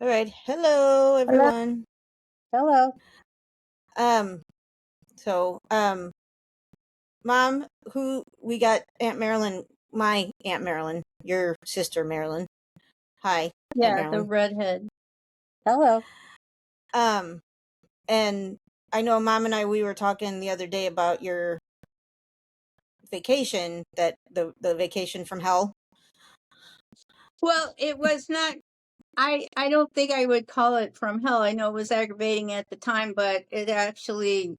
All right. Hello, Hello. everyone. Hello. Um, so, Mom, who we got Aunt Marilyn, my Aunt Marilyn, your sister Marilyn. Hi, Aunt Yeah, the Marilyn. redhead. Hello. Um, and I know Mom and we were talking the other day about your vacation, that the vacation from hell. Well, it was not. I don't think I would call it from hell. I know it was aggravating at the time, but it actually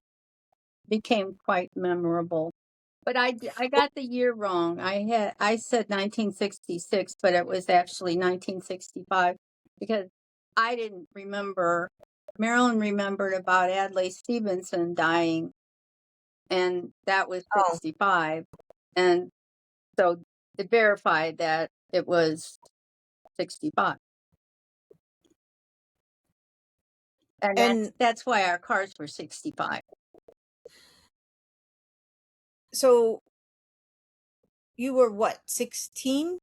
became quite memorable. But I got the year wrong. I said 1966, but it was actually 1965 because I didn't remember. Marilyn remembered about Adlai Stevenson dying, and that was Oh, 65, and so it verified that it was 65. And and that's why our cars were 65. so you were what, 16?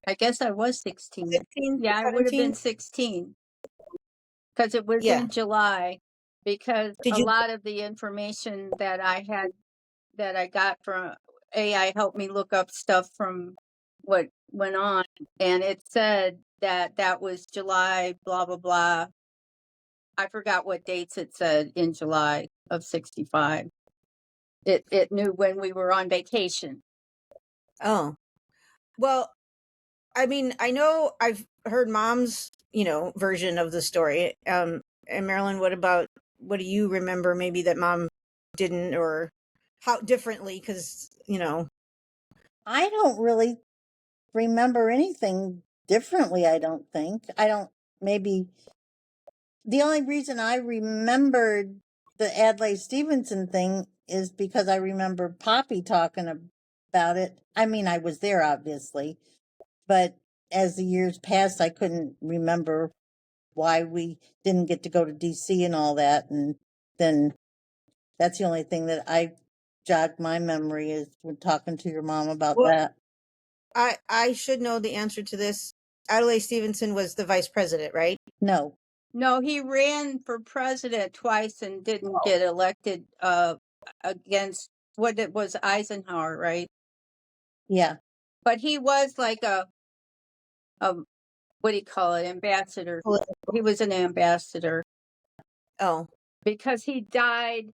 I guess I was 16. 16, Yeah, I would have 17? been 16 because it was Yeah. in July. Because Did a you? lot of the information that I got from AI helped me look up stuff from what went on, and it said that that was July, blah blah blah. I forgot what dates it said in July of 65. It knew when we were on vacation. Oh, well, I mean, I know I've heard Mom's, version of the story. And Marilyn, what do you remember maybe that Mom didn't, or how differently? Because, I don't really remember anything differently, I don't think. Maybe the only reason I remembered the Adlai Stevenson thing is because I remember Poppy talking about it. I mean, I was there, obviously, but as the years passed, I couldn't remember why we didn't get to go to DC and all that. And then that's the only thing that I jogged my memory is when talking to your mom about well, that. I should know the answer to this. Adlai Stevenson was the vice president, right? No. No, he ran for president twice and didn't get elected against what it was Eisenhower, right? Yeah. But he was like a what do you call it, ambassador. He was an ambassador Oh, because he died,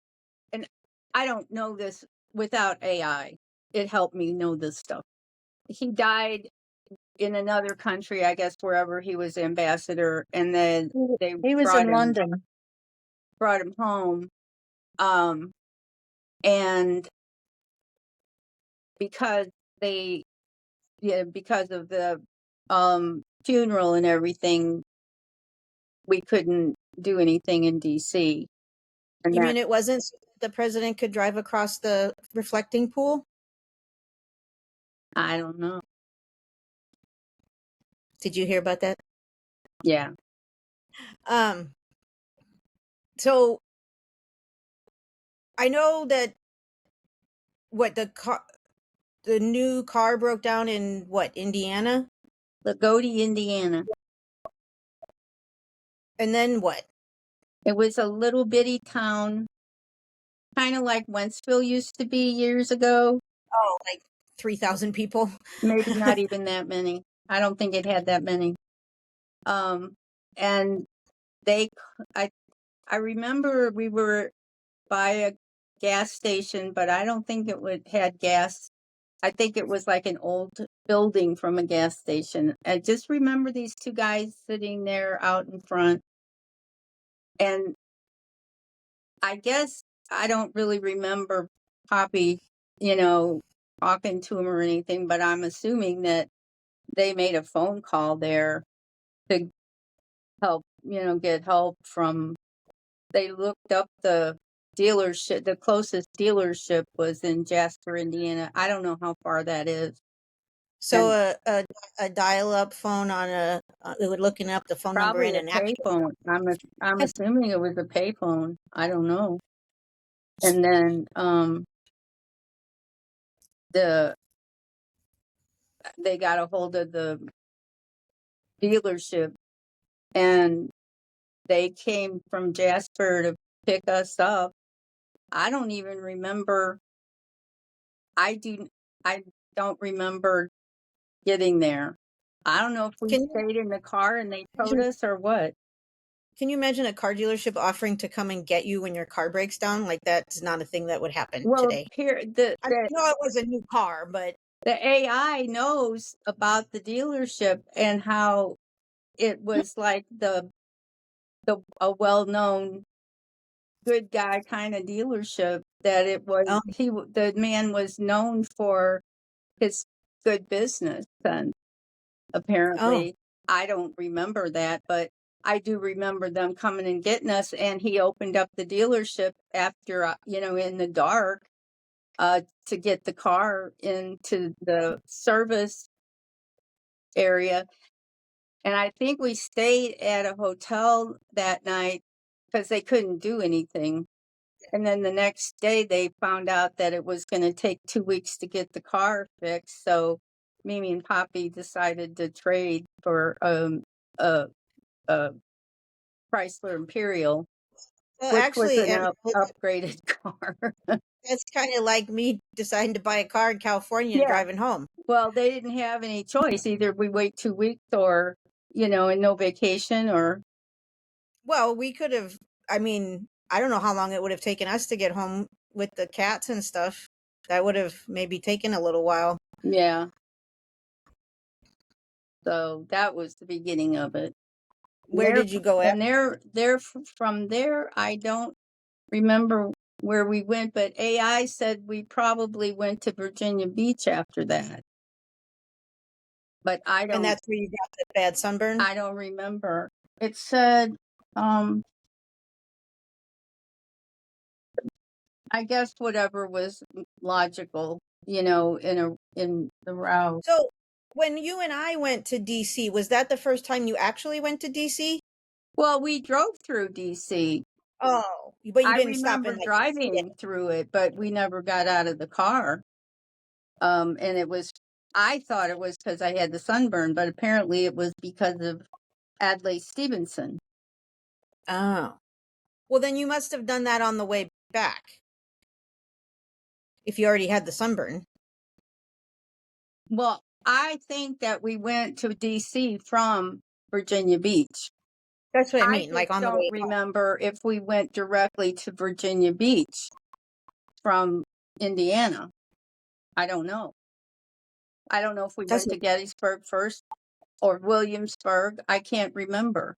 and I don't know this without AI. It helped me know this stuff. He died in another country, I guess, wherever he was ambassador, and then they He was in London. brought him home. And because because of the funeral and everything, we couldn't do anything in DC. And you mean it wasn't so that the president could drive across the reflecting pool? I don't know. Did you hear about that? Yeah. So I know that the new car broke down in Indiana? Lagodi, Indiana. And then what? It was a little bitty town, kind of like Wentzville used to be years ago. Oh, like 3,000 people? Maybe not even that many. I don't think it had that many. And I remember we were by a gas station, but I don't think had gas. I think it was like an old building from a gas station. I just remember these two guys sitting there out in front. And I guess I don't really remember Poppy, talking to him or anything, but I'm assuming that they made a phone call there to help, get help from. They looked up the dealership. The closest dealership was in Jasper, Indiana. I don't know how far that is. So a dial-up phone it would looking up the phone number Probably in a an actual. payphone. I'm assuming it was a payphone. I don't know. And then the they got a hold of the dealership and they came from Jasper to pick us up. I don't even remember. I don't remember getting there. I don't know if we stayed in the car and they towed us or what. Can you imagine a car dealership offering to come and get you when your car breaks down? Like, that's not a thing that would happen today. Here, I know it was a new car, but the AI knows about the dealership and how it was like a well-known good guy kind of dealership, that it was the man was known for his good business. And apparently I don't remember that, but I do remember them coming and getting us, and he opened up the dealership after in the dark to get the car into the service area. And I think we stayed at a hotel that night because they couldn't do anything. And then the next day they found out that it was going to take 2 weeks to get the car fixed. So Mimi and Poppy decided to trade for a Chrysler Imperial, well, which was actually, an upgraded car. that's kind of like me deciding to buy a car in California and driving home. Well, they didn't have any choice. Either we wait 2 weeks or, and no vacation or. Well, we could have, I mean, I don't know how long it would have taken us to get home with the cats and stuff. That would have maybe taken a little while. Yeah. So that was the beginning of it. Where did you go at? And from there, I don't remember where we went, but AI said we probably went to Virginia Beach after that. But I don't. And that's where you got the bad sunburn? I don't remember. It said, I guess whatever was logical, in the route. So when you and I went to DC, was that the first time you actually went to DC? Well, we drove through DC. Oh, but you didn't stop in driving through it, but we never got out of the car. And I thought it was because I had the sunburn, but apparently it was because of Adlai Stevenson. Oh. Well, then you must have done that on the way back. If you already had the sunburn. Well, I think that we went to DC from Virginia Beach. That's what I mean. Like on the way. I don't remember if we went directly to Virginia Beach from Indiana. I don't know. I don't know if we went to Gettysburg first or Williamsburg. I can't remember.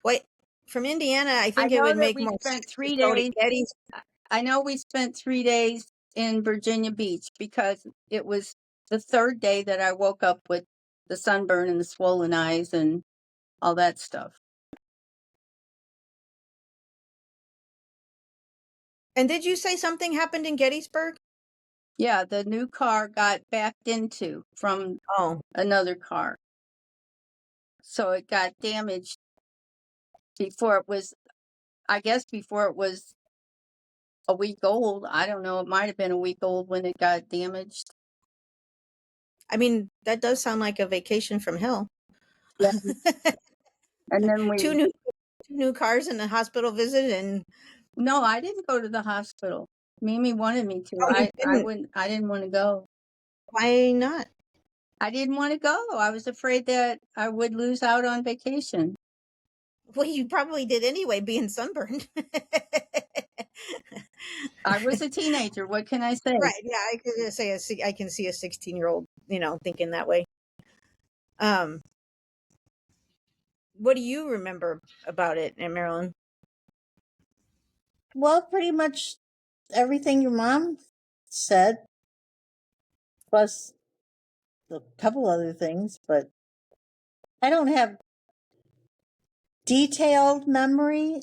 Wait, from Indiana, I think it would make more sense. 3 days. I know we spent 3 days in Virginia Beach because it was the third day that I woke up with the sunburn and the swollen eyes and all that stuff. And did you say something happened in Gettysburg? Yeah, the new car got backed into from another car. So it got damaged before it was a week old. I don't know. It might have been a week old when it got damaged. I mean, that does sound like a vacation from hell. Yeah. And then we two new cars and a hospital visit. And no, I didn't go to the hospital. Mimi wanted me to. I didn't want to go. Why not? I didn't want to go. I was afraid that I would lose out on vacation. Well, you probably did anyway, being sunburned. I was a teenager. What can I say? Right. Yeah, I can say I can see a 16-year-old, thinking that way. What do you remember about it, Marilyn? Well, pretty much everything your mom said, plus a couple other things, but I don't have detailed memory,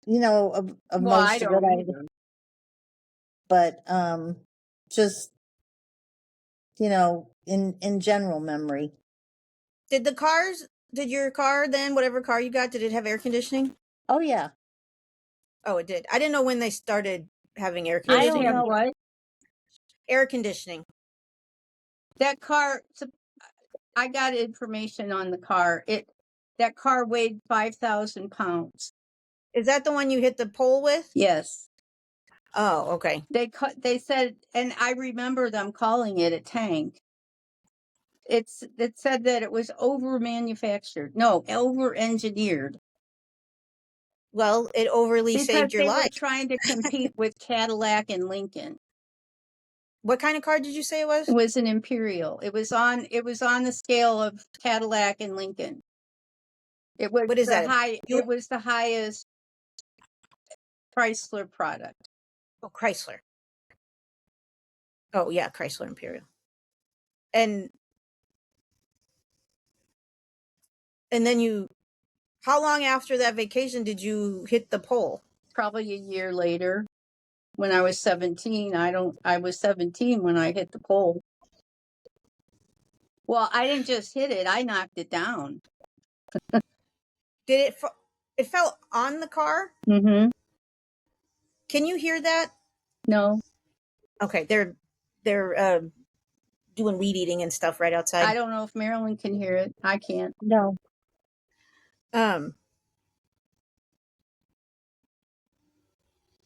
of most of it. But just in general memory. Did your car then, whatever car you got, did it have air conditioning? Oh yeah. Oh, it did. I didn't know when they started having air conditioning. I don't know what. Air conditioning. That car, I got information on the car. That car weighed 5,000 pounds. Is that the one you hit the pole with? Yes. Oh, okay. They said, and I remember them calling it a tank. It said that it was over manufactured. No, over engineered. Well, it overly Because saved your they were life. trying to compete with Cadillac and Lincoln. What kind of car did you say it was? It was an Imperial. It was on the scale of Cadillac and Lincoln. It was What is that? it was the highest Chrysler product. Oh, Chrysler. Oh, yeah, Chrysler Imperial. And then how long after that vacation did you hit the pole? Probably a year later, when I was 17. I was 17 when I hit the pole. Well, I didn't just hit it, I knocked it down. Did it fell on the car? Mm-hmm. Can you hear that? No. Okay, they're doing weed eating and stuff right outside. I don't know if Marilyn can hear it. I can't. No.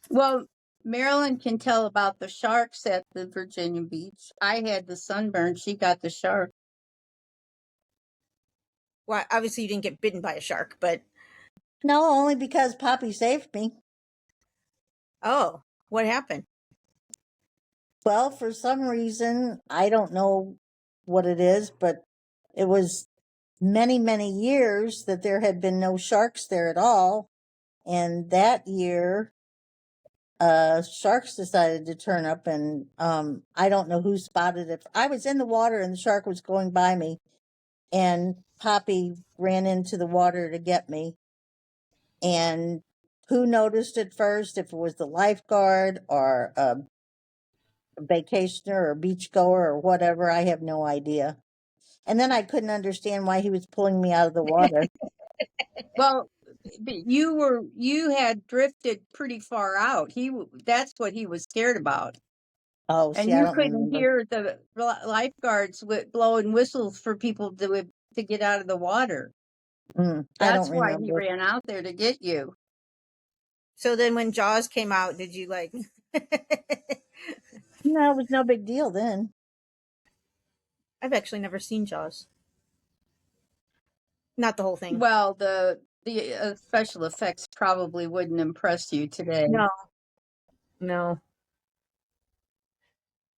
Well, Marilyn can tell about the sharks at the Virginia Beach. I had the sunburn. She got the shark. Well, obviously you didn't get bitten by a shark, but No, only because Poppy saved me. oh, what happened? Well, for some reason, I don't know what it is, but it was many, many years that there had been no sharks there at all. And that year, sharks decided to turn up, and I don't know who spotted it. I was in the water and the shark was going by me, and Poppy ran into the water to get me. And who noticed it first, if it was the lifeguard or a vacationer or beachgoer or whatever, I have no idea. And then I couldn't understand why he was pulling me out of the water. Well, you had drifted pretty far out. That's what he was scared about. Oh, And see, I you don't couldn't remember. hear the lifeguards blowing whistles for people to get out of the water. I That's don't why he remember. ran out there to get you. So then when Jaws came out, did you like No, it was no big deal then. I've actually never seen Jaws. Not the whole thing. Well, the special effects probably wouldn't impress you today. No.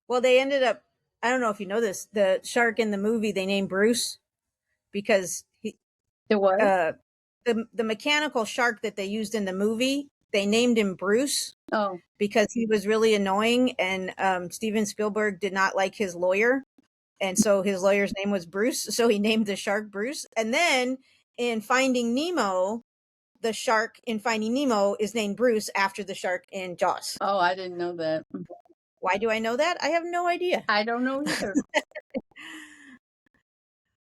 Well, they ended up, I don't know if you know this, the shark in the movie they named Bruce because The what? The mechanical shark that they used in the movie, they named him Bruce. Oh. Because he was really annoying, and Steven Spielberg did not like his lawyer, and so his lawyer's name was Bruce, so he named the shark Bruce. And then in Finding Nemo, the shark in Finding Nemo is named Bruce after the shark in Jaws. Oh, I didn't know that. Why do I know that? I have no idea. I don't know either.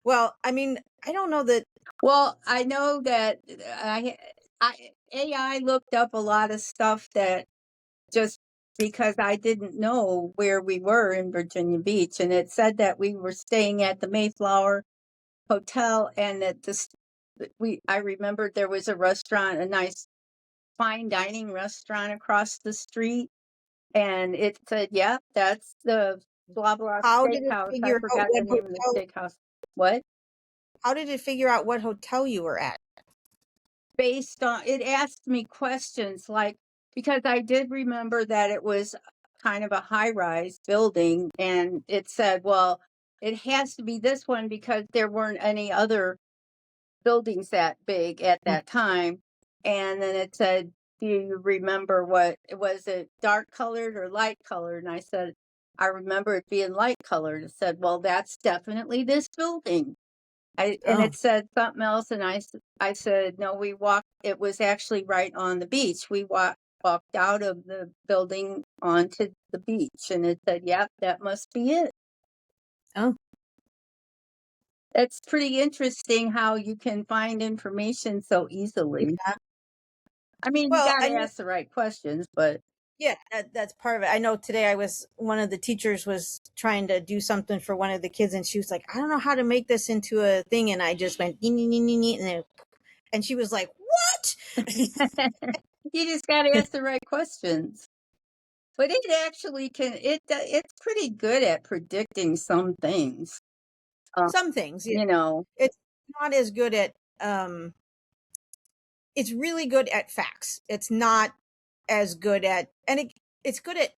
Well, I mean, I don't know that. Well, I know that AI looked up a lot of stuff that just because I didn't know where we were in Virginia Beach, and it said that we were staying at the Mayflower Hotel, and that I remembered there was a restaurant, a nice fine dining restaurant across the street, and it said, "Yeah, that's the blah blah How did it steakhouse." I figure out forgot the what name of the hotel? steakhouse. What? How did it figure out what hotel you were at? Based on it asked me questions like, because I did remember that it was kind of a high-rise building, and it said, well, it has to be this one because there weren't any other buildings that big at that time. And then it said, do you remember what was, it dark colored or light colored? And I said, I remember it being light colored. It said, well, that's definitely this building. And it said something else, and I said, no, it was actually right on the beach. We walked out of the building onto the beach, and it said, yep, that must be it. Oh. It's pretty interesting how you can find information so easily. Yeah. I mean, Well, you got to ask the right questions, but Yeah, that's part of it. I know today one of the teachers was trying to do something for one of the kids, and she was like, I don't know how to make this into a thing. And I just went, "Nee, nee, nee, nee, nee," and she was like, what? You just got to ask the right questions. But it actually it's pretty good at predicting some things. Some things, yeah. You know, It's not as good at, it's really good at facts. It's not as good at, and it's good at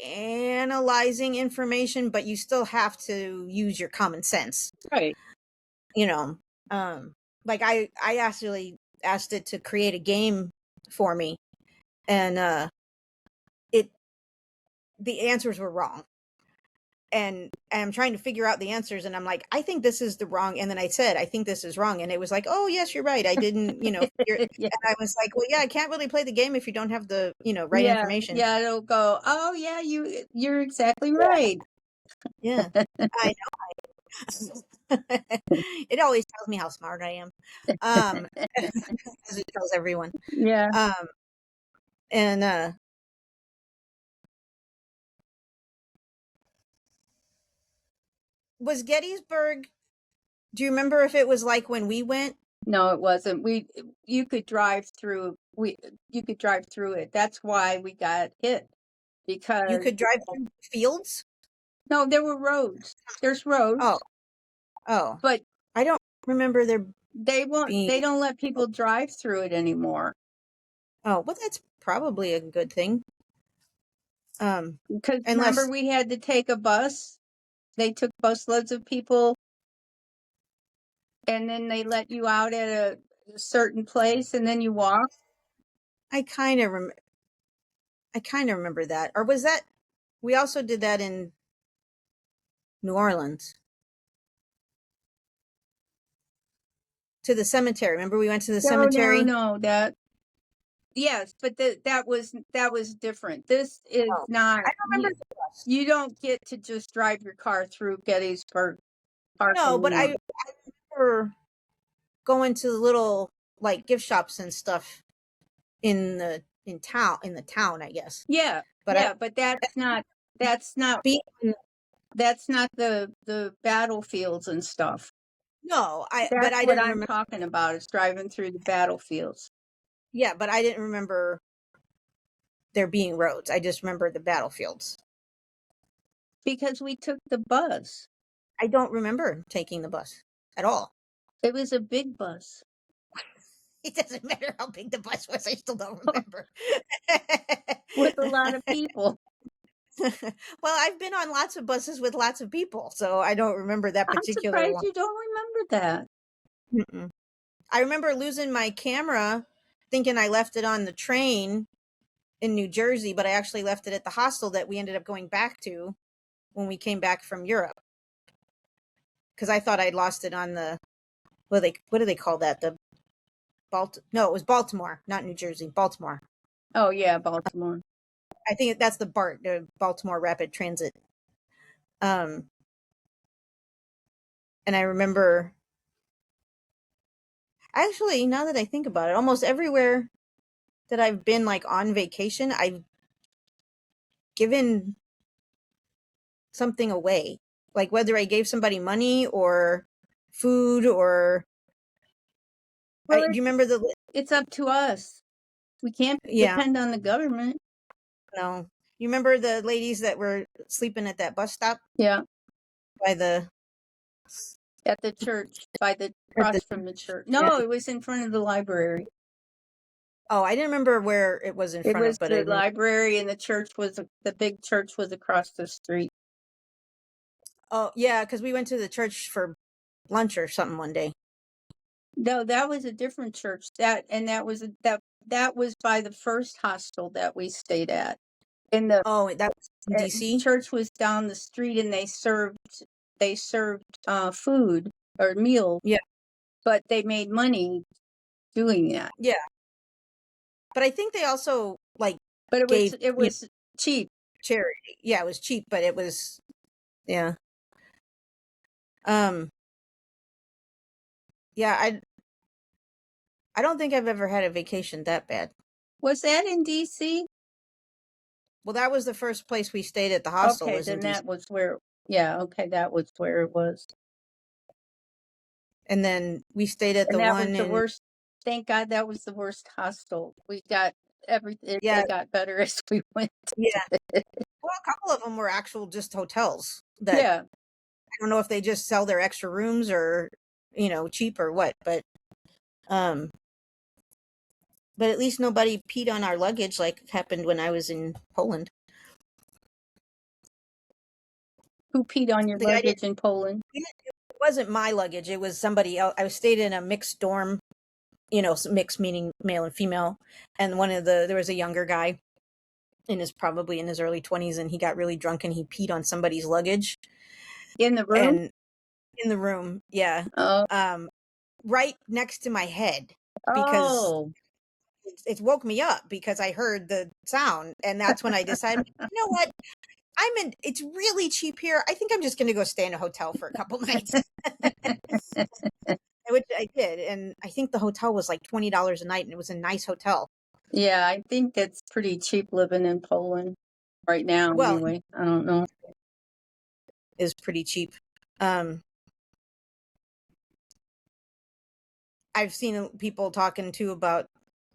analyzing information, but you still have to use your common sense. right. You know, like I actually asked it to create a game for me, and it the answers were wrong. And I'm trying to figure out the answers, and I'm like, I think this is the wrong. And then I said, I think this is wrong. And it was like, oh, yes, you're right. I didn't, figure. Yeah. And I was like, well, yeah, I can't really play the game if you don't have the, right Yeah, information. yeah, it'll go, "Oh, yeah, you're exactly right." Yeah, I know. It always tells me how smart I am, as it tells everyone. Yeah. Um, and was Gettysburg? Do you remember if it was like when we went? No, it wasn't. You could drive through you could drive through it. That's why we got hit, because You could drive through fields. no, there were roads. There's roads, Oh, oh, but I don't remember there being. they don't let people drive through it anymore. Oh, well, that's probably a good thing. Because remember, Unless we had to take a bus. They took busloads of people, and then they let you out at a certain place, and then you walk. I kind of remember that. Or was that we also did that in New Orleans to the cemetery. Remember we went to the cemetery? No, yes, but that was different. This is Oh, not. I don't remember the bus. You don't get to just drive your car through Gettysburg Park No, but anymore. I remember going to the little like gift shops and stuff in the town, I guess. Yeah, But yeah, but that's not being the battlefields and stuff. no, but That's I what didn't I'm remember. talking about, is driving through the battlefields. Yeah, but I didn't remember there being roads. I just remember the battlefields. Because we took the bus. I don't remember taking the bus at all. It was a big bus. It doesn't matter how big the bus was. I still don't remember. With a lot of people. Well, I've been on lots of buses with lots of people, so I don't remember that I'm particular surprised one. you don't remember that. Mm-mm. I remember losing my camera, thinking I left it on the train in New Jersey, but I actually left it at the hostel that we ended up going back to when we came back from Europe. Because I thought I'd lost it on the what do they call that? No, it was Baltimore, not New Jersey, Baltimore. Oh yeah, Baltimore. I think that's the BART, the Baltimore Rapid Transit. And I remember, actually, now that I think about it, almost everywhere that I've been like on vacation, I've given something away. Like whether I gave somebody money or food or Well, do you remember it's up to us. We can't yeah, depend on the government. no. You remember the ladies that were sleeping at that bus stop Yeah, by the at the church, at the across from the church. yeah. No, it was in front of the library. Oh, I didn't remember where it was in It front was of, but I the remember. library, and the big church was across the street. Oh, yeah, because we went to the church for lunch or something one day. No, that was a different church. That was by the first hostel that we stayed at. And the Oh, that was in DC? church was down the street, and they served food or meal, Yeah. but they made money doing that. Yeah. But I think they also like But gave it was cheap. charity. Yeah, it was cheap, but it was yeah. Um yeah, I don't think I've ever had a vacation that bad. Was that in DC? Well, that was the first place we stayed at the hostel. Okay, Was in then DC, that was where. Yeah, okay, that was where it was, and then we stayed at and the that was one the in worst. Thank God that was the worst hostel. We got everything. yeah, They got better as we went. yeah. Well, a couple of them were actual just hotels that Yeah, I don't know if they just sell their extra rooms or cheap or what, um but at least nobody peed on our luggage like happened when I was in Poland. who peed on your The guy didn't. luggage in Poland? It wasn't my luggage. It was somebody else. I stayed in a mixed dorm. Mixed meaning male and female. And there was a younger guy probably in his early 20s, and he got really drunk and he peed on somebody's luggage In the room? and in the room. Yeah. Oh, Right next to my head, because oh, it woke me up because I heard the sound, and that's when I decided, you know what? It's really cheap here. I think I'm just going to go stay in a hotel for a couple nights, which I did. And I think the hotel was like $20 a night, and it was a nice hotel. yeah. I think it's pretty cheap living in Poland right now. Well, Anyway, I don't know. is pretty cheap. I've seen people talking too about,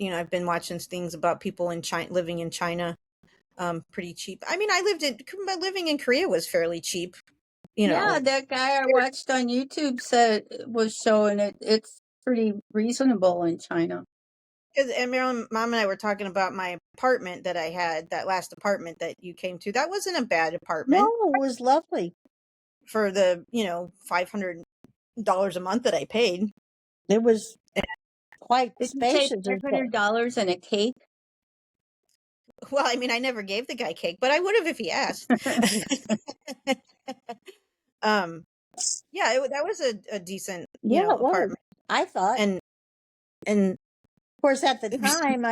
I've been watching things about people in China living in China, pretty cheap. I mean, living in Korea was fairly cheap, Yeah, that guy I watched on YouTube said was showing it. It's pretty reasonable in China. And Marilyn, Mom and I were talking about my apartment that I had, that last apartment that you came to. That wasn't a bad apartment No, it was lovely. for the, $500 a month that I paid. It was quite Did you take spacious. $500 and a cake? Well, I mean, I never gave the guy cake, but I would have if he asked. Yeah, that was a decent, Yeah, it was. apartment. I thought. And Of course, at the time,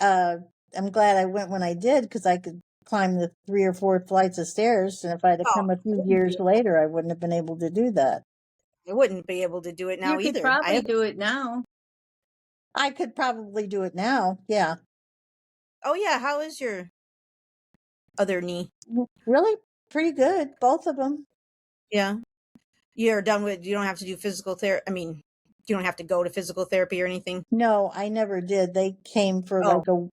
I'm glad I went when I did, because I could climb the 3 or 4 flights of stairs. And if I'd have come a few years later, I wouldn't have been able to do that. I wouldn't be able to do it now You could either. probably do it now. I could probably do it now. Yeah. Oh yeah, how is your other knee? Really pretty good. Both of them. Yeah. You don't have to do physical therapy. I mean, you don't have to go to physical therapy or anything. No, I never did. They came for Oh. like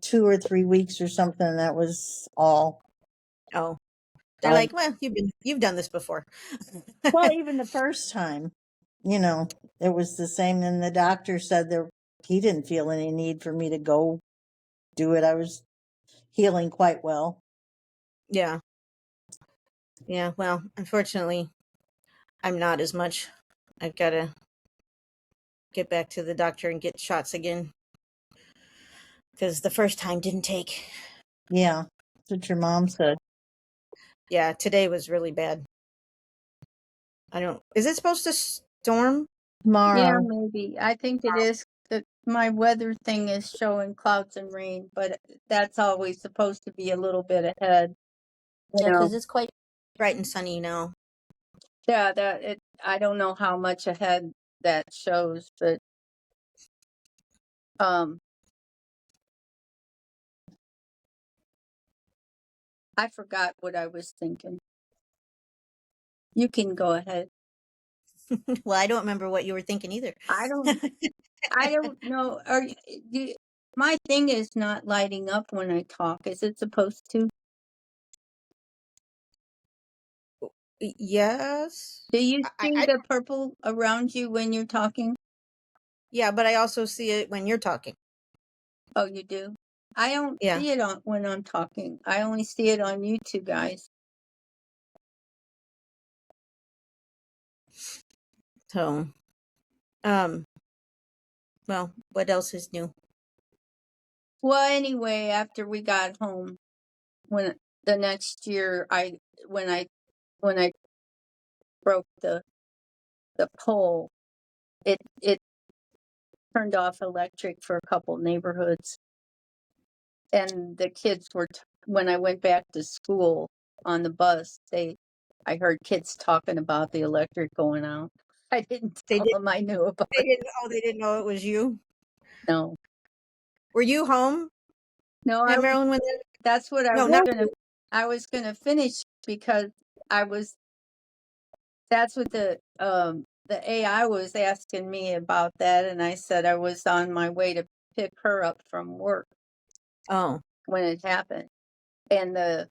2 or 3 weeks or something. That was all. Oh. They're like, well, you've done this before. Well, even the first time, it was the same. And the doctor said he didn't feel any need for me to go do it. I was healing quite well. Yeah. Yeah. Well, unfortunately, I'm not as much. I've got to get back to the doctor and get shots again, because the first time didn't take. Yeah. That's what your mom said. Yeah. Today was really bad. Is it supposed to storm? Tomorrow. Yeah, maybe. I think it is. My weather thing is showing clouds and rain, but that's always supposed to be a little bit ahead. Yeah, because it's quite bright and sunny now. Yeah, I don't know how much ahead that shows, but I forgot what I was thinking. You can go ahead. Well, I don't remember what you were thinking either. I don't know. My thing is not lighting up when I talk. Is it supposed to? Yes. Do you see the purple around you when you're talking? Yeah, but I also see it when you're talking. Oh, you do? I don't Yeah. see it when I'm talking. I only see it on YouTube, guys. So, well, what else is new? Well, anyway, after we got home, when the next year, when I broke the pole, it turned off electric for a couple neighborhoods, and the kids were when I went back to school on the bus, I heard kids talking about the electric going out. I didn't tell them I knew about it. They didn't know it was you? No. Were you home No, Yeah, Marilyn, when that, that's what no, not I was gonna finish because that's what the AI was asking me about that, and I said I was on my way to pick her up from work oh, when it happened. And there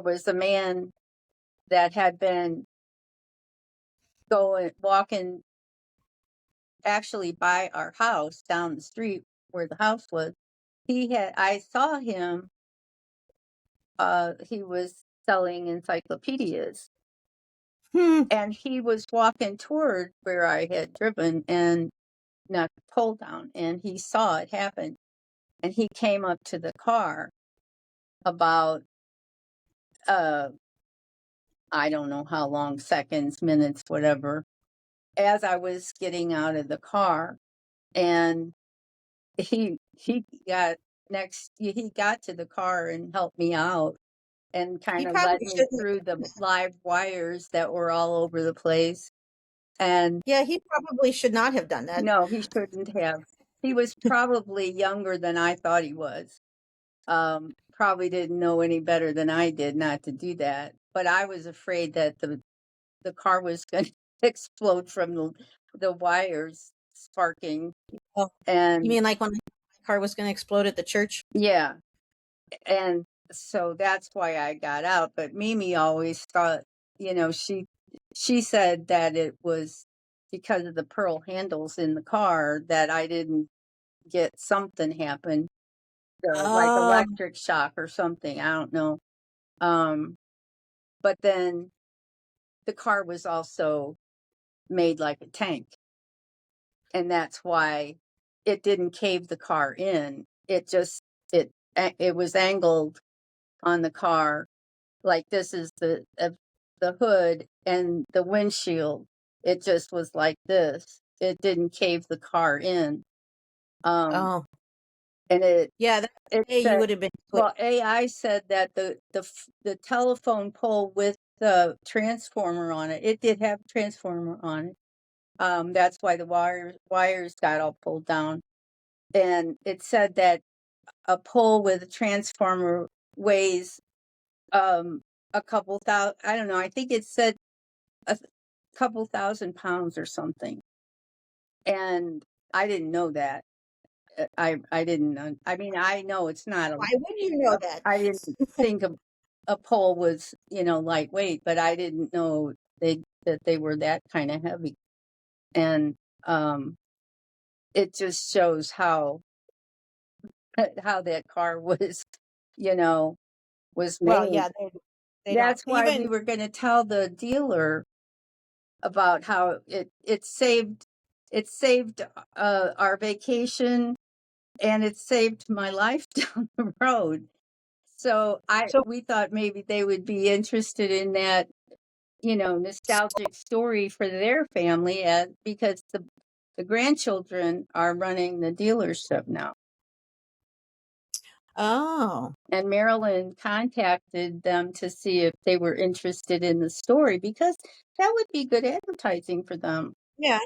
was a man that had been walking actually by our house down the street where the house was. I saw him, he was selling encyclopedias, hmm. and he was walking toward where I had driven and knocked the pole down, and he saw it happen, and he came up to the car about uh I don't know how long, seconds, minutes, whatever, as I was getting out of the car, and he got he got to the car and helped me out and He kind of led probably me shouldn't. through the live wires that were all over the place. And Yeah, he probably should not have done that. no, he shouldn't have. He was probably younger than I thought he was. Probably didn't know any better than I did not to do that. But I was afraid that the car was going to explode from the wires sparking. Oh, you And mean like when the car was going to explode at the church? yeah, and so that's why I got out. But Mimi always thought, she said that it was because of the pearl handles in the car that I didn't get something happen, like Oh, electric shock or something. I don't know. Um, but then the car was also made like a tank, and that's why it didn't cave the car in. It was angled on the car, like this is the hood and the windshield. It just was like this. It didn't cave the car in. Um, oh, and yeah. it Hey, you said, would have been good. well, AI said that the telephone pole with the transformer on it, it did have a transformer on it. That's why the wires got all pulled down. And it said that a pole with a transformer weighs a couple thousand, I don't know, I think it said a couple thousand pounds or something. And I didn't know that. I didn't know. I mean, I know it's not Why would you know that? I didn't think a pole was, lightweight, but I didn't know that they were that kind of heavy. And it just shows how that car was, you know, was Well, made. yeah, they don't That's why we even. were going to tell the dealer about how it saved our vacation, and it saved my life down the road. So So, we thought maybe they would be interested in that, nostalgic story for their family, because the grandchildren are running the dealership now. oh, And Marilyn contacted them to see if they were interested in the story, because that would be good advertising for them. yeah.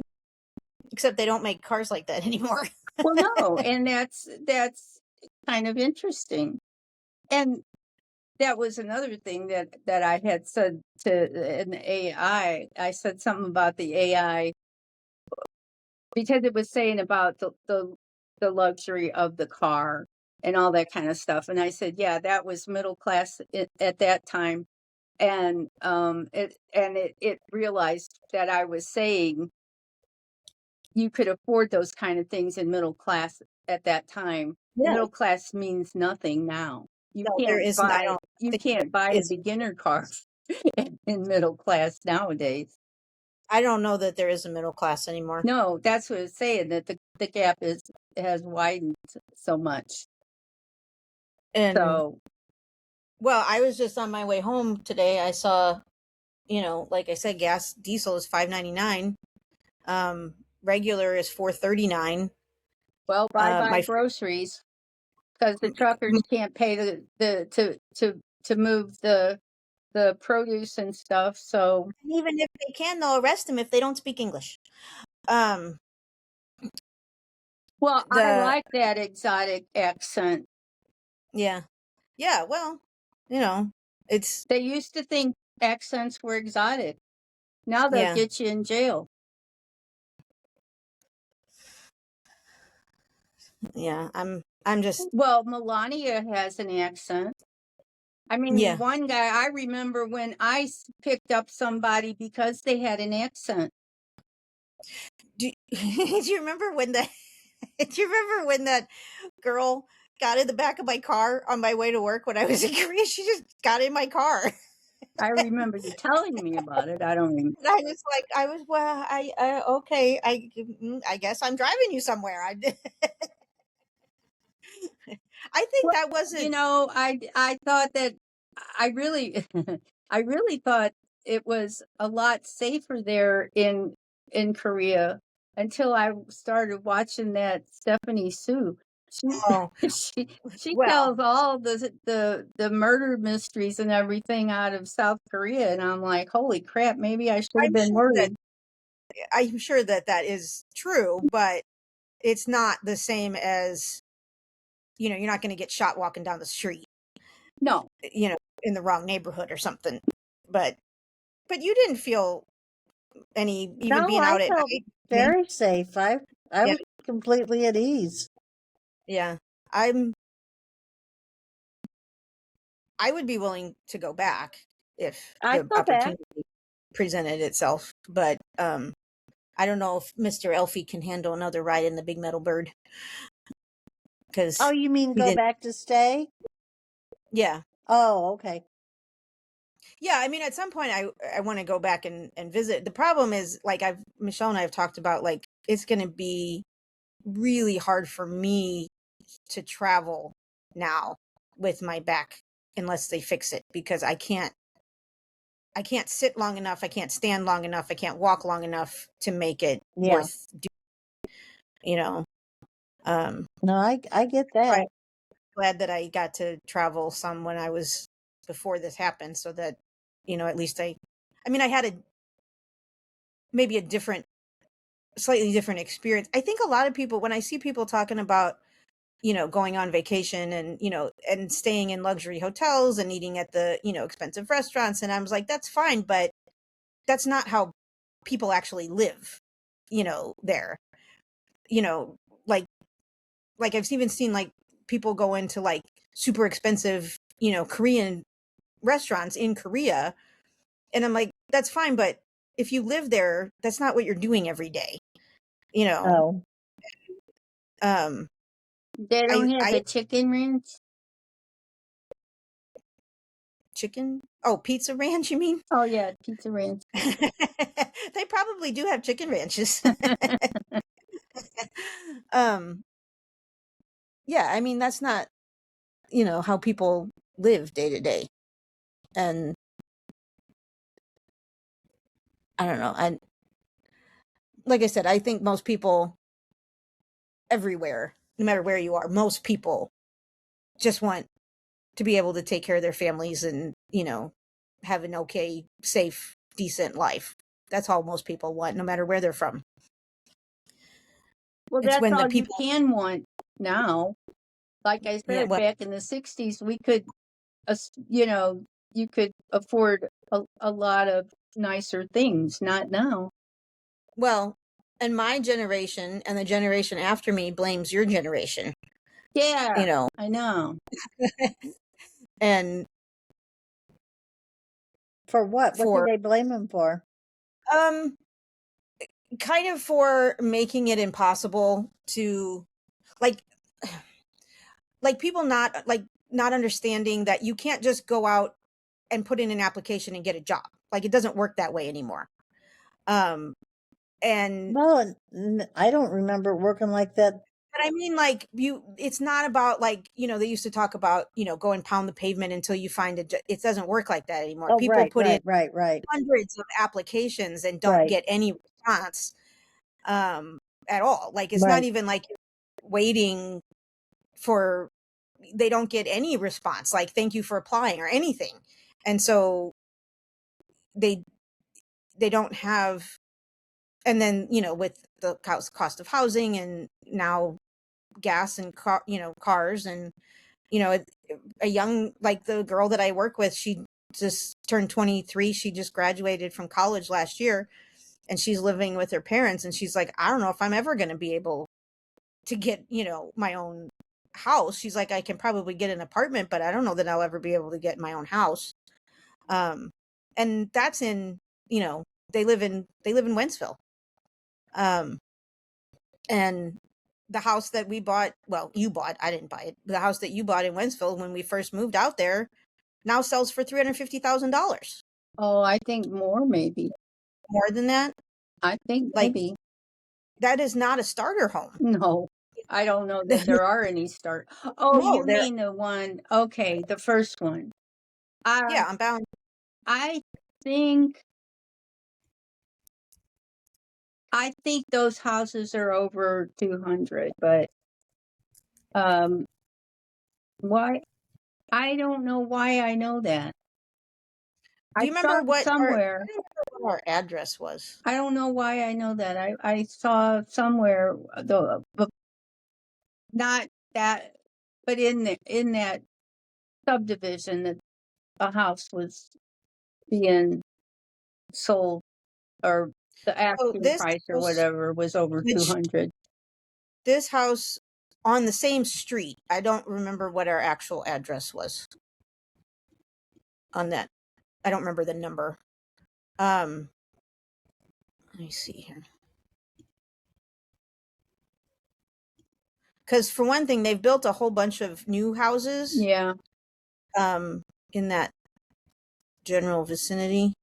Except they don't make cars like that anymore. Well, no, and that's kind of interesting. And that was another thing that I had said to an AI. I said something about the AI because it was saying about the luxury of the car and all that kind of stuff. And I said, yeah, that was middle class at that time. And it realized that I was saying you could afford those kind of things in middle class at that time. Yeah. Middle class means nothing now. You No, there can't isn't. I buy don't you think can't buy a is. beginner car in middle class nowadays. I don't know that there is a middle class anymore. No, that's what it's saying, that the gap has widened so much. And So well, I was just on my way home today. I saw, like I said, diesel is $5.99. Regular is $4.39. well, buy My groceries, because the truckers can't pay to move the produce and stuff. So even if they can, they'll arrest them if they don't speak English. Um, Well, I the like that exotic accent. yeah. Yeah, well, you know, it's They used to think accents were exotic. Now they'll yeah. get you in jail. Yeah, I'm just Well, Melania has an accent. I mean, yeah. one guy, I remember when I picked up somebody because they had an accent. Do do you remember when that do you remember when that girl got in the back of my car on my way to work when I was in Korea? She just got in my car. I remember you telling me about it. I don't remember. And I was like, well, okay, I guess I'm driving you somewhere. I think Well, that wasn't, I thought that I really I really thought it was a lot safer there in Korea until I started watching that Stephanie Sue. She oh, she well, tells all the murder mysteries and everything out of South Korea, and I'm like, holy crap, maybe I should have I'm been sure that worried. I'm sure that that is true, but it's not the same as, you're not going to get shot walking down the street, No, in the wrong neighborhood or something. But you didn't feel any, even No, being I out at felt night. I mean, very safe. I yeah, was completely at ease. yeah. I would be willing to go back if I'd the go back. opportunity presented itself, but I don't know if Mr. Elfie can handle another ride in the Big Metal Bird, Oh, because you mean he go didn't. back to stay? Yeah, Oh, okay. yeah. I mean, at some point, I want to go back and visit. The problem is, like, Michelle and I have talked about, like, it's going to be really hard for me to travel now with my back unless they fix it, because I can't sit long enough, I can't stand long enough, I can't walk long enough to make it Yeah. worth you know. Um No, I get I'm that. glad that I got to travel some when I was before this happened, so that at least I mean, I had maybe a different, slightly different experience. I think a lot of people, when I see people talking about going on vacation and and staying in luxury hotels and eating at the expensive restaurants, and I was like, that's fine, but that's not how people actually live there. you know like I've even seen, like, people go into, like, super expensive Korean restaurants in Korea, and I'm like, that's fine, but if you live there, that's not what you're doing every day you know Oh. um they don't have I the chicken ranch. chicken, oh, Pizza Ranch, you mean? Oh yeah, pizza ranch. They probably do have chicken ranches. um yeah, I mean, that's not how people live day to day. And I don't know, I like I said, I think most people everywhere, no matter where you are, most people just want to be able to take care of their families and have an okay, safe, decent life. That's all most people want, no matter where they're from. Well, It's that's when the all you people can want now. Like I yeah, said, well, back in the 60s, we could, you know, you could afford a lot of nicer things. Not now. well, and my generation and the generation after me blames your generation, Yeah, you know I know. and For what? What do for they blame him for? um kind of for making it impossible to, like, people not understanding that you can't just go out and put in an application and get a job. Like, it doesn't work that way anymore. um and Well, I don't remember it working like that. but I mean, like, it's not about, like, they used to talk about, go and pound the pavement until you find it doesn't work like that anymore. Oh, People right, put in right, right, right, hundreds of applications and don't right, get any response at all. Like, it's not right. even like waiting for, they don't get any response, like, thank you for applying or anything. And so they don't have, and then with the cost of housing, and now gas and cars. And a young, like the girl that I work with, she just turned 23. She just graduated from college last year, and she's living with her parents, and she's like, I don't know if I'm ever going to be able to get my own house. She's like, I can probably get an apartment, but I don't know that I'll ever be able to get my own house. And that's in, they live in Wentzville. And the house that we bought, well, you bought, I didn't buy it. The house that you bought in Wentzville when we first moved out there now sells for $350,000. Oh, I think more, maybe. More than that? I think Like, maybe. that is not a starter home. No, I don't know that there are any start. Oh, No, you mean the one? Okay, the first one. Yeah, I'm bound. I think those houses are over 200, but why? I don't know why I know that. Do you I saw remember what somewhere. our address was? I don't know why I know that. I saw somewhere but not that, but in that subdivision that a house was being sold, or the asking price or whatever was over 200. This house on the same street, I don't remember what our actual address was on that. I don't remember the number. Let me see here. Because for one thing, they've built a whole bunch of new houses. Yeah. In that general vicinity.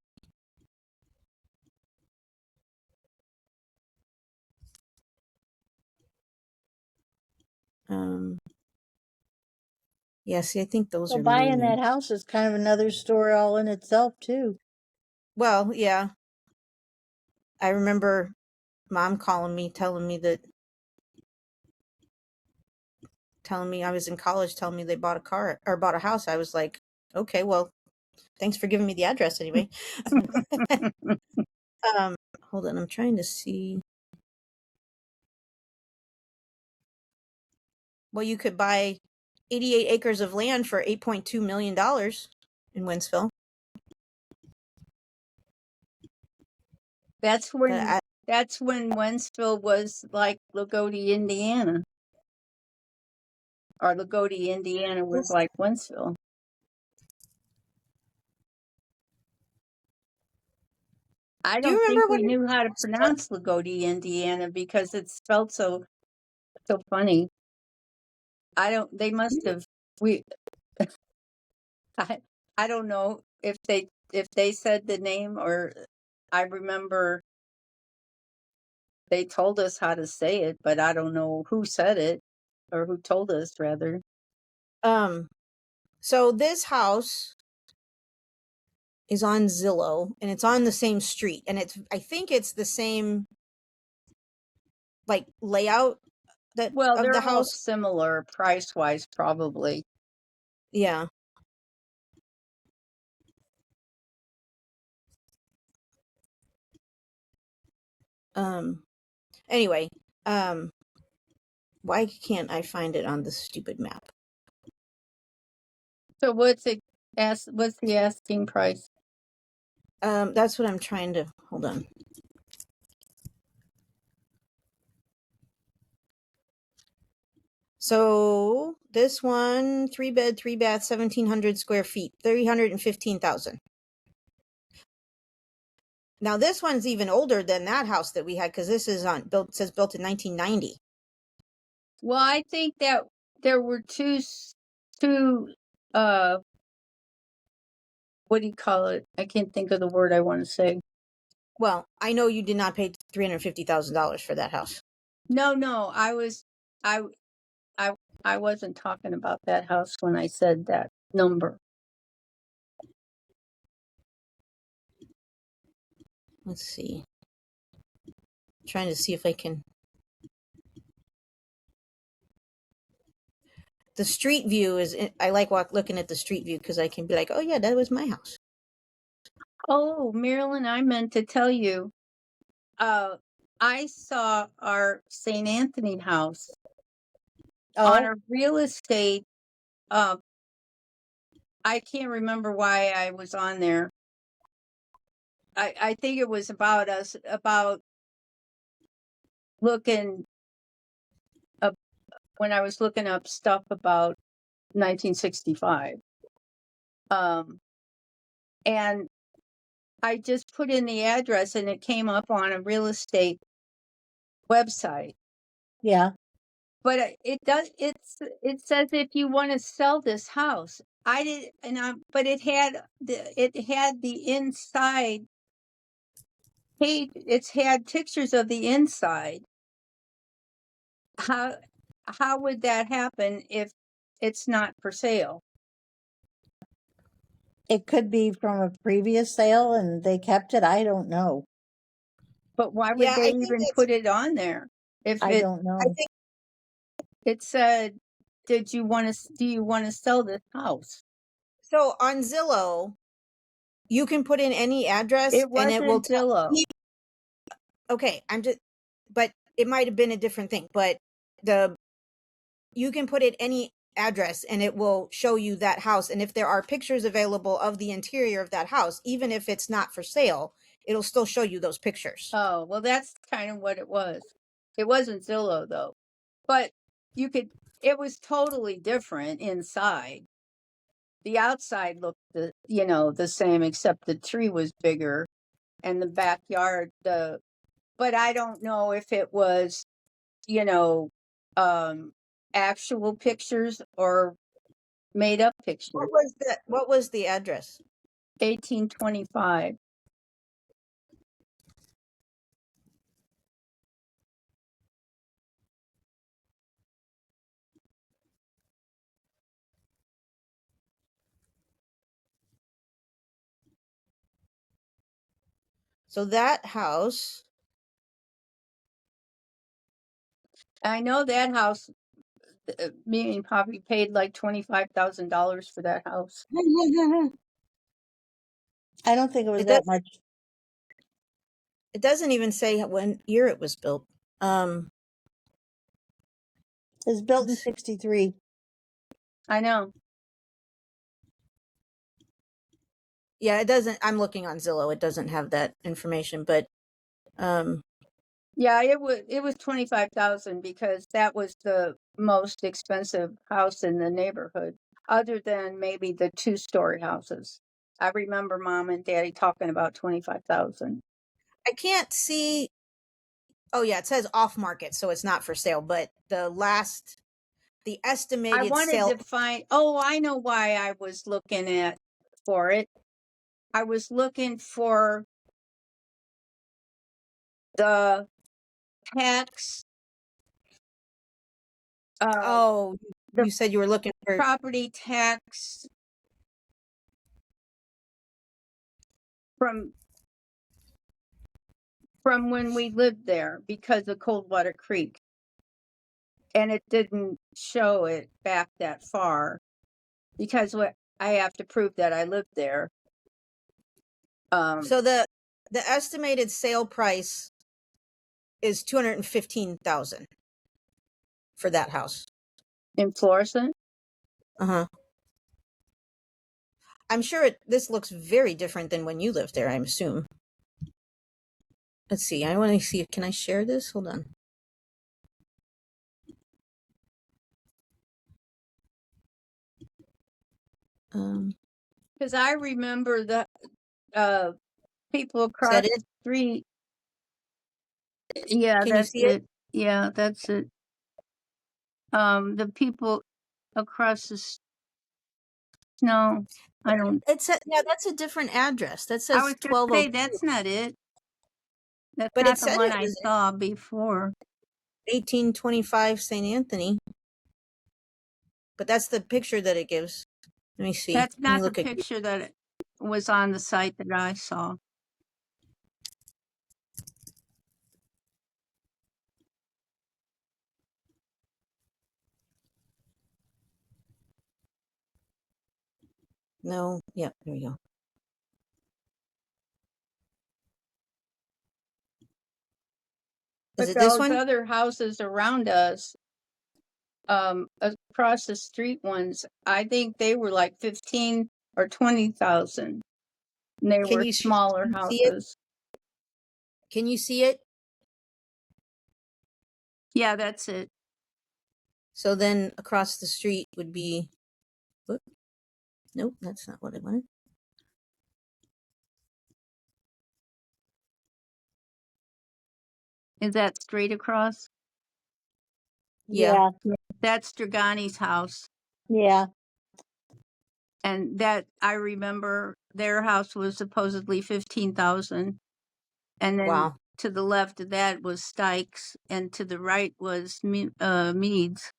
Yeah, see, I think those are buying that house is kind of another story all in itself too. Well, yeah. I remember Mom calling me, telling me I was in college, telling me they bought a car or bought a house. I was like, okay, well, thanks for giving me the address anyway. Hold on, I'm trying to see. Well, you could buy 88 acres of land for $8.2 million in Wentzville. That's when Wentzville was like Lagodi, Indiana. Or Lagodi, Indiana was like Wentzville. I don't think we knew how to pronounce Lagodi, Indiana, because it's spelled so funny. They must have, I don't know if they said the name, or I remember they told us how to say it, but I don't know who said it, or who told us rather. So this house is on Zillow, and it's on the same street, and I think it's the same like layout of they're the all house. similar price wise, probably. Yeah. Anyway, why can't I find it on the stupid map? So what's the asking price? That's what I'm trying to, hold on. So this one, 3-bed, 3-bath, 1,700 square feet, 315,000. Now this one's even older than that house that we had, because this is says built in 1990. Well, I think that there were two what do you call it? I can't think of the word I want to say. Well, I know you did not pay $350,000 for that house. No, I wasn't talking about that house when I said that number. Let's see. I'm trying to see if I can. The street view is, I like looking at the street view because I can be like, oh yeah, that was my house. Oh, Marilyn, I meant to tell you, I saw our St. Anthony house on Oh, a real estate. Uh, I can't remember why I was on there. I think it was about looking up when I was looking up stuff about 1965. And I just put in the address and it came up on a real estate website. yeah. But it says if you want to sell this house. I did, but it had the inside page. It's had pictures of the inside. How would that happen if it's not for sale? It could be from a previous sale and they kept it. I don't know. But why would Yeah, they I think even it's. put it on there if I don't I know. think it said, do you want to sell this house? so. On Zillow, you can put in any address, It and it will wasn't tell. Zillow. Okay, but it might have been a different thing. But the you can put in any address, and it will show you that house. And if there are pictures available of the interior of that house, even if it's not for sale, it'll still show you those pictures. Oh, well, that's kind of what it was. It wasn't Zillow though, but it was totally different inside. The outside looked the same, except the tree was bigger and the backyard, but I don't know if it was, you know, actual pictures or made up pictures. What was the address? 1825. So that house. I know that house, me and Poppy paid like $25,000 for that house. I don't think it was It that does. much. It doesn't even say when year it was built. It was built in Let's see. 63. I know. Yeah, it doesn't. I'm looking on Zillow. It doesn't have that information, but Yeah, it was 25,000 because that was the most expensive house in the neighborhood, other than maybe the 2-story houses. I remember Mom and Daddy talking about 25,000. I can't see. Oh yeah, it says off market, so it's not for sale. But the I estimated wanted sale. to find. Oh, I know why I was looking for it. I was looking for the tax, Oh, the you said you were looking for. property tax from when we lived there because of Coldwater Creek, and it didn't show it back that far because I have to prove that I lived there. So the estimated sale price is 215,000 for that house. In Florissant. Uh-huh. I'm sure this looks very different than when you lived there, I assume. Let's see. I want to see. Can I share this? Hold on. Because I remember the people Is across that it? the street. Yeah, Can you that's see it? it. Yeah, that's it. The people across the no, I don't. Yeah, that's a different address. That I says was gonna say 1202. that's not it. That's But it not the said one it I was saw before. 1825 St. Anthony. But that's the picture that it gives. Let me see. That's Let me not the look at. picture that was on the site that I saw. No. Yeah, there we go. Is But it this those one? other houses around us, across the street ones, I think they were like 15 or 20,000. And they were smaller can you see it? houses. Can you see it? Yeah, that's it. So then across the street would be, whoop, nope, that's not what I wanted. Is that straight across? Yeah. Yeah. That's Dragani's house. Yeah. And that, I remember their house was supposedly 15,000. And then Wow. to the left of that was Stykes, and to the right was Meads.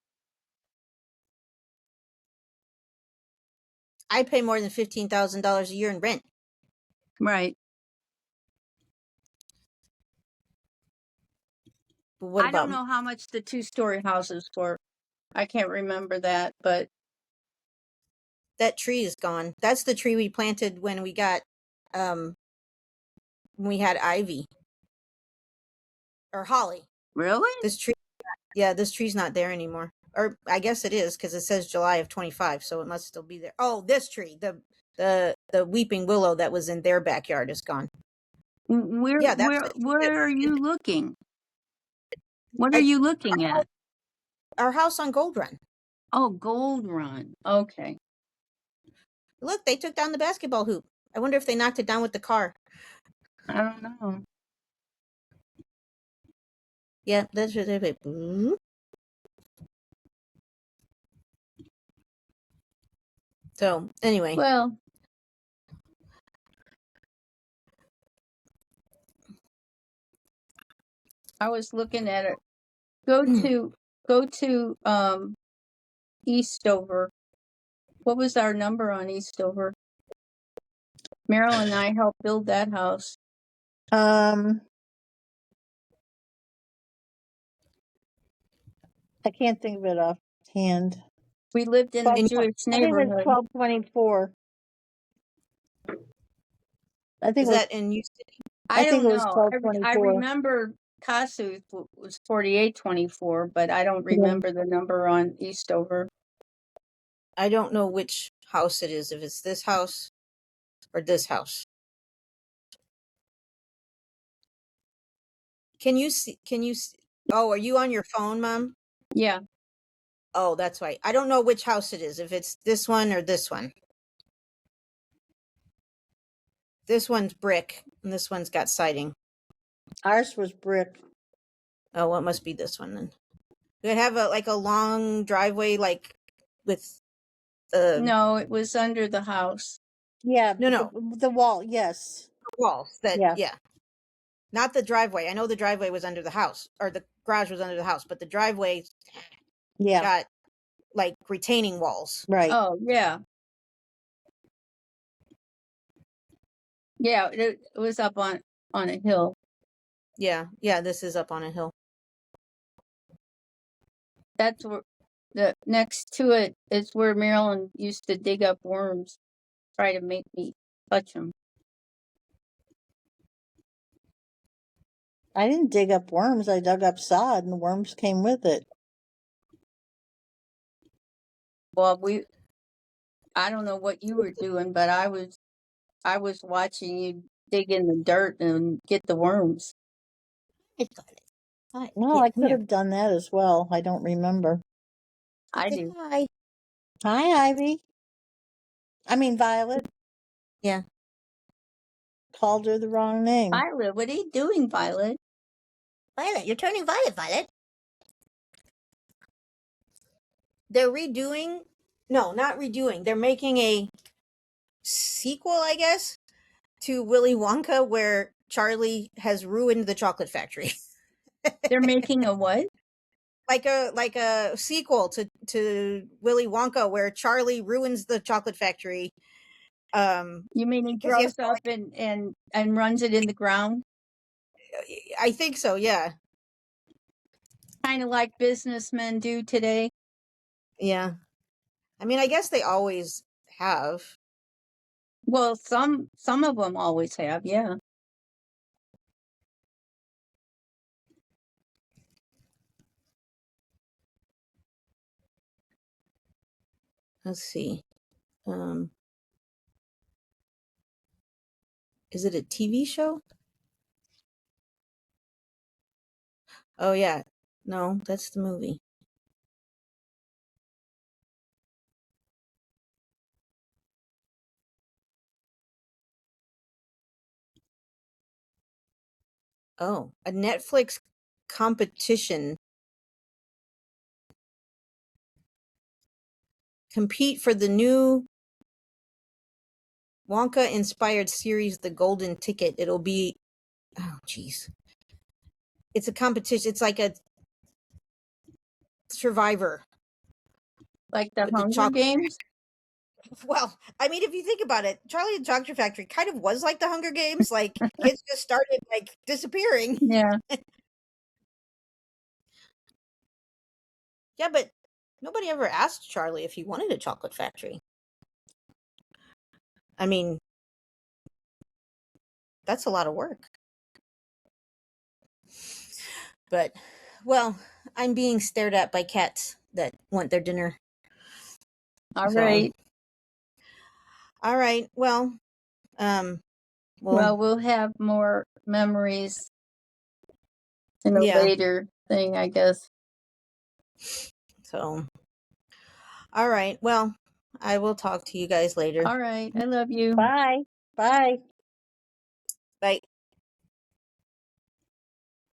I pay more than $15,000 a year in rent. Right. But what I don't about know how much the 2-story houses were. I can't remember that, but that tree is gone? That's the tree we planted when we got, when we had ivy or holly. really? This tree, yeah, this tree's not there anymore. Or I guess it is because it says July of 25, so it must still be there. Oh, this tree, the weeping willow that was in their backyard is gone. Yeah, that's Where are you looking? What are you looking at? Our house on Gold Run. Oh, Gold Run. Okay. Look, they took down the basketball hoop. I wonder if they knocked it down with the car. I don't know. Yeah, that's what they. So anyway, Well, I was looking at it. Go to Eastover. What was our number on Eastover? Marilyn and I helped build that house. I can't think of it offhand. We lived in the Jewish I think it was neighborhood. 1224. I think is that in Houston? I think don't it was know. I 1224. remember Kasuth was 4824, but I don't remember the number on Eastover. I don't know which house it is. If it's this house or this house. Can you see? Oh, are you on your phone, Mom? Yeah. Oh, that's right. I don't know which house it is. If it's this one or this one. This one's brick, and this one's got siding. Ours was brick. Oh, well, it must be this one then. It have a long driveway, like with. No, it was under the house. Yeah. No. The wall. Yes. Walls. Yeah. Not the driveway. I know the driveway was under the house, or the garage was under the house, but the driveway got like retaining walls. Right. Oh, yeah. Yeah, it was up on a hill. Yeah, this is up on a hill. That's where the next to it is where Marilyn used to dig up worms, try to make me touch them. I didn't dig up worms. I dug up sod, and the worms came with it. Well, I don't know what you were doing, but I was watching you dig in the dirt and get the worms. No, I could have done that as well. I don't remember. I do. Hi. Hi, Ivy. I mean, Violet. Yeah. Called her the wrong name. Violet, what are you doing, Violet? Violet, you're turning violet, Violet. They're redoing. No, not redoing. They're making a sequel, I guess, to Willy Wonka, where Charlie has ruined the chocolate factory. They're making a what? like a sequel to Willy Wonka, where Charlie ruins the chocolate factory. You mean he because he has grows up and runs it in the ground? I think so, yeah. Kind of like businessmen do today. Yeah. I mean, I guess they always have. Well, some of them always have, yeah. let's see. Is it a TV show? Oh yeah. No, that's the movie. Oh, a Netflix competition. Compete for the new Wonka inspired series, The Golden Ticket. It'll be, oh geez. It's a competition. It's like a Survivor Like the with the Hunger chocolate. Games? Well, I mean, if you think about it, Charlie and the Chocolate Factory kind of was like the Hunger Games. Like kids just started like disappearing. Yeah. Yeah, but nobody ever asked Charlie if he wanted a chocolate factory. I mean, that's a lot of work. But, well, I'm being stared at by cats that want their dinner. All So, right. all right. Well, well, we'll have more memories in a yeah. later thing, I guess. So, all right. Well, I will talk to you guys later. All right. I love you. Bye. Bye.